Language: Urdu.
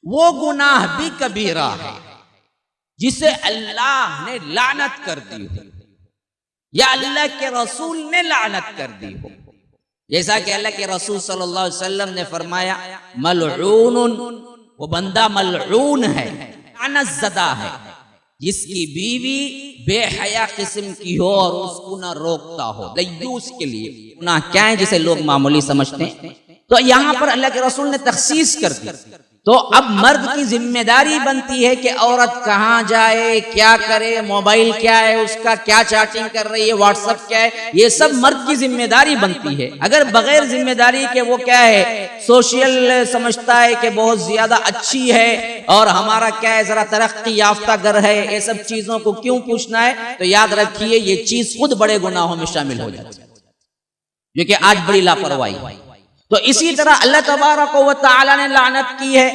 وہ گناہ بھی کبیرہ ہے جسے اللہ نے لعنت کر دی ہو یا اللہ کے رسول نے لعنت کر دی ہو، جیسا کہ اللہ کے رسول صلی اللہ علیہ وسلم نے فرمایا ملعون، وہ بندہ ملعون ہے، لعنت زدہ ہے جس کی بیوی بے حیا قسم کی ہو اور اس کو نہ روکتا ہو۔ دیوس کے لیے گناہ کیا ہے جسے لوگ معمولی سمجھتے ہیں، تو یہاں پر اللہ کے رسول نے تخصیص کر دی۔ تو اب مرد کی ذمہ داری بنتی ہے کہ عورت کہاں جائے، کیا کرے، موبائل کیا ہے اس کا، کیا چیٹنگ کر رہی ہے، واٹس ایپ کیا ہے، یہ سب مرد کی ذمہ داری بنتی ہے۔ اگر بغیر ذمہ داری کے وہ کیا ہے سوشل سمجھتا ہے کہ بہت زیادہ اچھی ہے اور ہمارا کیا ہے ذرا ترقی یافتہ گھر ہے، یہ سب چیزوں کو کیوں پوچھنا ہے، تو یاد رکھیے یہ چیز خود بڑے گناہوں میں شامل ہو جاتی ہے، جو کہ آج بڑی لاپرواہی ہے۔ تو اسی طرح اللہ تبارک و تعالی نے لعنت کی ہے